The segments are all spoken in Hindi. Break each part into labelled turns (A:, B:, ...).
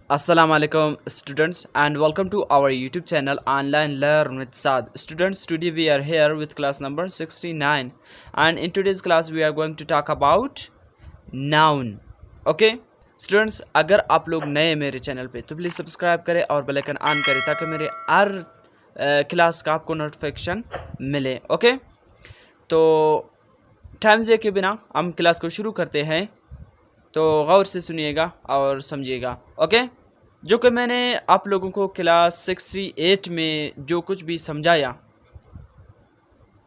A: Assalamu alaikum students and welcome to our YouTube channel Online Learn with Saad. Students, today we are here with class number 69 and in today's class we are going to talk about noun. Okay students, अगर आप लोग नए मेरे चैनल पे तो प्लीज़ सब्सक्राइब करें और बेल आइकन ऑन करें ताकि मेरे हर क्लास का आपको नोटिफिकेशन मिले. ओके तो टाइम जे के बिना हम क्लास को शुरू करते हैं, तो गौर से सुनिएगा और समझिएगा. ओके जो कि मैंने आप लोगों को क्लास 68 में जो कुछ भी समझाया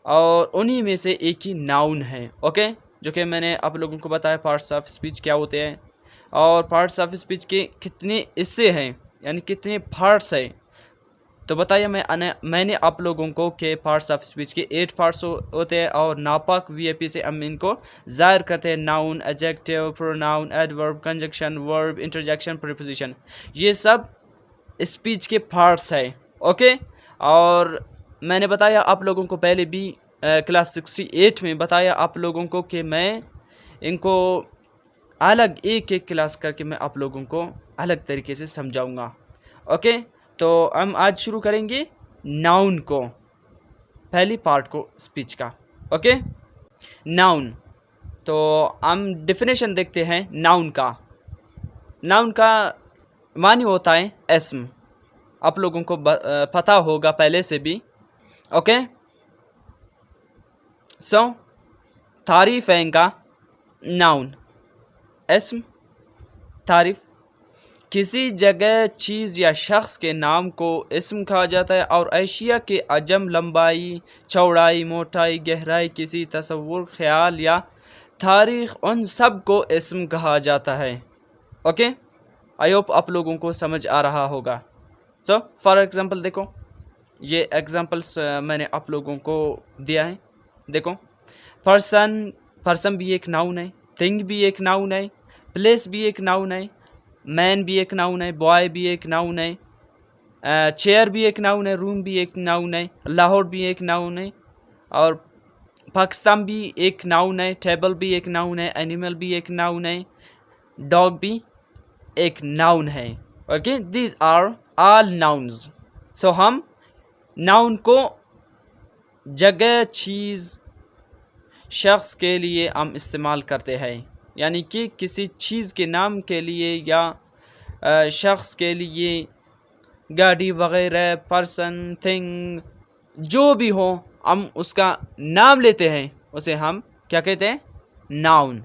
A: और उन्हीं में से एक ही नाउन है. ओके जो कि मैंने आप लोगों को बताया पार्ट्स ऑफ स्पीच क्या होते हैं और पार्ट्स ऑफ स्पीच के कितने हिस्से हैं, यानी कितने पार्ट्स हैं. तो बताइए मैंने आप लोगों को के पार्ट्स ऑफ स्पीच के 8 पार्ट्स होते हैं और नापाक वीएपी से हम इनको ज़ाहिर करते हैं. Noun, adjective, pronoun, adverb, conjunction, verb, interjection, preposition, ये सब स्पीच के पार्ट्स हैं. ओके और मैंने बताया आप लोगों को पहले भी क्लास 68 में बताया आप लोगों को कि मैं इनको अलग एक एक क्लास करके मैं आप लोगों को अलग तरीके से समझाऊंगा. ओके तो हम आज शुरू करेंगे नाउन को, पहली पार्ट को स्पीच का. ओके नाउन, तो हम डेफिनेशन देखते हैं नाउन का. नाउन का मानी होता है इस्म, आप लोगों को पता होगा पहले से भी. ओके सो तारीफ है इनका. नाउन इस्म, तारीफ. किसी जगह, चीज़ या शख्स के नाम को इस्म कहा जाता है और एशिया के अजम, लंबाई, चौड़ाई, मोटाई, गहराई, किसी तस्वुर, ख्याल या तारीख़, उन सब को इस्म कहा जाता है. ओके आई होप आप लोगों को समझ आ रहा होगा. सो फॉर एग्ज़ाम्पल देखो, ये एग्ज़ाम्पल्स मैंने आप लोगों को दिया है. देखो पर्सन भी एक नाउन है, थिंग भी एक नाउन है, प्लेस भी एक नाउन है, मैन भी एक नाउन है, बॉय भी एक नाउन है, चेयर भी एक नाउन है, रूम भी एक नाउन है, लाहौर भी एक नाउन है और पाकिस्तान भी एक नाउन है, टेबल भी एक नाउन है, एनिमल भी एक नाउन है, डॉग भी एक नाउन है. Okay these are all nouns. So हम नाउन को जगह, चीज़, शख्स के लिए हम इस्तेमाल करते हैं, यानी कि किसी चीज़ के नाम के लिए या शख्स के लिए, गाड़ी वगैरह, पर्सन, थिंग, जो भी हो हम उसका नाम लेते हैं, उसे हम क्या कहते हैं? नाउन.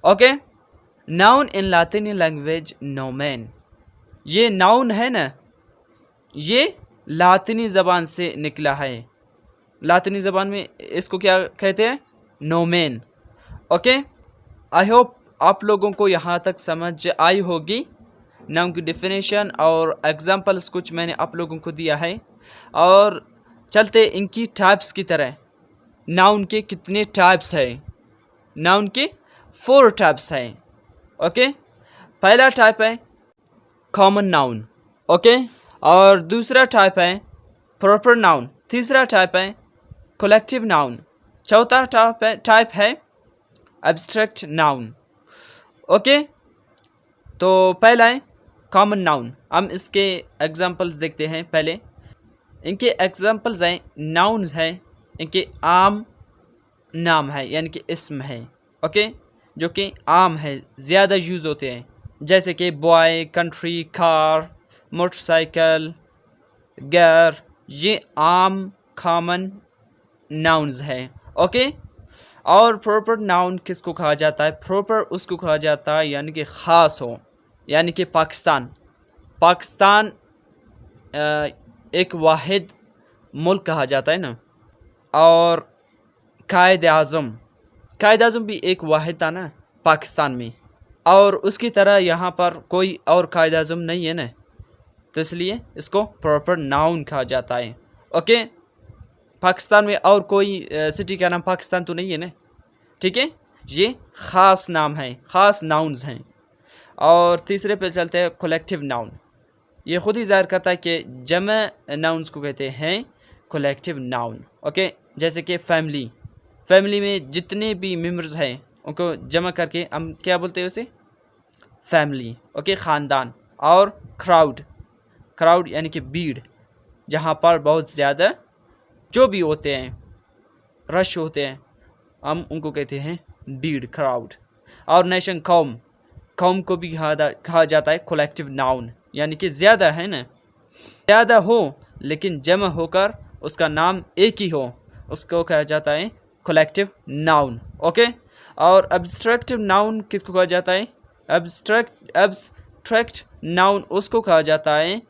A: ओके नाउन इन लातिनी लैंग्वेज नोमेन. ये नाउन है ना, ये लातिनी ज़बान से निकला है. लातिनी ज़बान में इसको क्या कहते हैं? नोमेन. ओके आई होप आप लोगों को यहाँ तक समझ आई होगी. नाउन की डेफिनेशन और एग्जांपल्स कुछ मैंने आप लोगों को दिया है और चलते इनकी टाइप्स की तरह. नाउन के कितने टाइप्स हैं? नाउन के 4 टाइप्स हैं. ओके पहला टाइप है कॉमन नाउन. ओके और दूसरा टाइप है प्रॉपर नाउन. तीसरा टाइप है कलेक्टिव नाउन. चौथा टाइप है एब्स्ट्रैक्ट नाउन. ओके तो पहला है कॉमन नाउन. हम इसके एग्जांपल्स देखते हैं. पहले इनके एग्जांपल्स हैं, नाउन्स हैं, इनके आम नाम है यानी कि इस्म है. ओके जो कि आम है, ज़्यादा यूज़ होते हैं, जैसे कि बॉय, कंट्री, कार, मोटरसाइकिल, गर, ये आम कॉमन नाउन्स हैं. ओके और प्रॉपर नाउन किसको कहा जाता है? प्रॉपर उसको कहा जाता है यानी कि ख़ास हो, यानी कि पाकिस्तान एक वाहिद मुल्क कहा जाता है ना. और कायद आज़म भी एक वाहिद था ना पाकिस्तान में, और उसकी तरह यहाँ पर कोई और कायद आज़म नहीं है ना, तो इसलिए इसको प्रॉपर नाउन कहा जाता है. ओके पाकिस्तान में और कोई सिटी का नाम पाकिस्तान तो नहीं है ना, ठीक है. ये ख़ास नाम है, ख़ास नाउन्स हैं. और तीसरे पे चलते हैं कलेक्टिव नाउन. ये ख़ुद ही ज़ाहिर करता है कि जमा नाउन्स को कहते हैं कलेक्टिव नाउन. ओके जैसे कि फैमिली में जितने भी मेम्बर्स हैं उनको जमा करके हम क्या बोलते हैं? उसे फैमिली. ओके ख़ानदान. और क्राउड, क्राउड यानी कि भीड़, जहाँ पर बहुत ज़्यादा जो भी होते हैं, रश होते हैं, हम उनको कहते हैं भीड़, क्राउड। और नेशन, कौम, कौम को भी कहा जाता है कलेक्टिव नाउन, यानी कि ज़्यादा है ना, ज़्यादा हो लेकिन जमा होकर उसका नाम एक ही हो, उसको कहा जाता है कलेक्टिव नाउन। ओके। और एब्स्ट्रैक्टिव नाउन किसको कहा जाता है? एब्स्ट्रैक्ट नाउन उसको कहा जाता है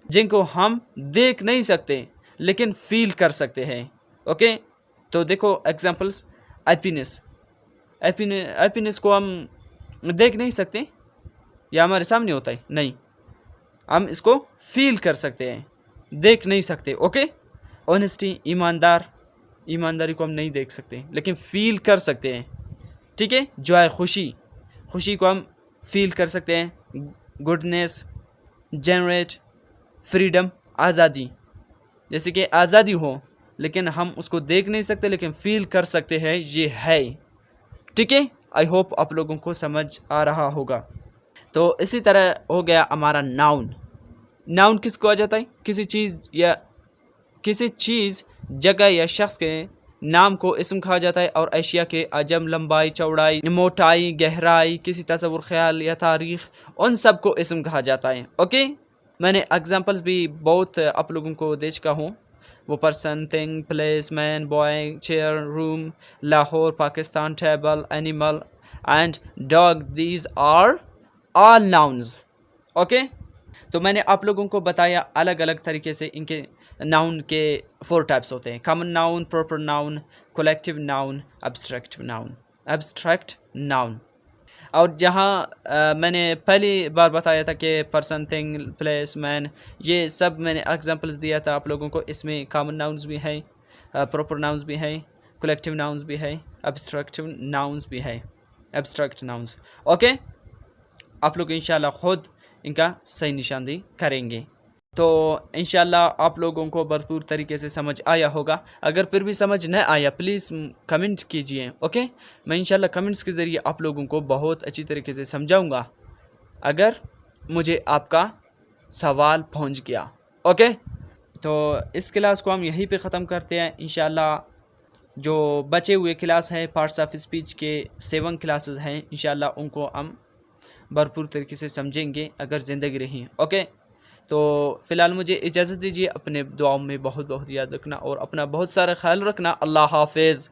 A: जिनको हम देख नहीं सकते लेकिन फील कर सकते हैं। ओके। तो देखो एग्जांपल्स, हैप्पीनेस, हैप्पीनेस को हम देख नहीं सकते या हमारे सामने होता है, नहीं, हम इसको फील कर सकते हैं, देख नहीं सकते। ओके। ऑनेस्टी, ईमानदार, ईमानदारी को हम नहीं देख सकते लेकिन फील कर सकते हैं। ठीक है। जॉय, खुशी, खुशी को हम फील कर सकते हैं। गुडनेस, जनरेट, फ्रीडम, आज़ादी, जैसे कि आज़ादी हो लेकिन हम उसको देख नहीं सकते लेकिन फील कर सकते हैं, ये है। ठीक है। आई होप आप लोगों को समझ आ रहा होगा। तो इसी तरह हो गया हमारा नाउन। नाउन किसको आ जाता है? किसी चीज़, जगह या शख्स के नाम को इस्म कहा जाता है। और एशिया के अजम, लंबाई, चौड़ाई, मोटाई, गहराई, किसी तस्वुर, ख्याल या तारीख़, उन सब को इस्म कहा जाता है। ओके। मैंने एग्जांपल्स भी बहुत आप लोगों को दे चुका हूँ, वो person, thing, place, man, boy, chair, room, Lahore, Pakistan, table, animal and dog, these are all nouns. Okay. तो मैंने आप लोगों को बताया अलग अलग तरीके से इनके नाउन के 4 टाइप्स होते हैं: common noun, proper noun, collective noun, abstract noun. Abstract noun, और जहाँ मैंने पहली बार बताया था कि पर्सन, थिंग, प्लेस, मैन, ये सब मैंने एग्जांपल्स दिया था आप लोगों को। इसमें कॉमन नाउन्स भी है, प्रॉपर नाउन्स भी है, कलेक्टिव नाउन्स भी है, एब्स्ट्रैक्टिव नाउन्स भी है, एब्स्ट्रैक्ट नाउन्स। ओके। आप लोग इंशाल्लाह खुद इनका सही निशानदेही करेंगे। तो इंशाल्लाह आप लोगों को भरपूर तरीके से समझ आया होगा। अगर फिर भी समझ न आया प्लीज़ कमेंट कीजिए। ओके। मैं इंशाल्लाह कमेंट्स के ज़रिए आप लोगों को बहुत अच्छी तरीके से समझाऊंगा अगर मुझे आपका सवाल पहुंच गया। ओके। तो इस क्लास को हम यहीं पे ख़त्म करते हैं। इंशाल्लाह जो बचे हुए क्लास हैं, पार्ट्स ऑफ स्पीच के 7 क्लासेस हैं, इंशाल्लाह उनको हम भरपूर तरीके से समझेंगे अगर ज़िंदगी रही। ओके। तो फ़िलहाल मुझे इजाज़त दीजिए। अपने दुआओं में बहुत बहुत याद रखना और अपना बहुत सारा ख्याल रखना। अल्लाह हाफ़िज़।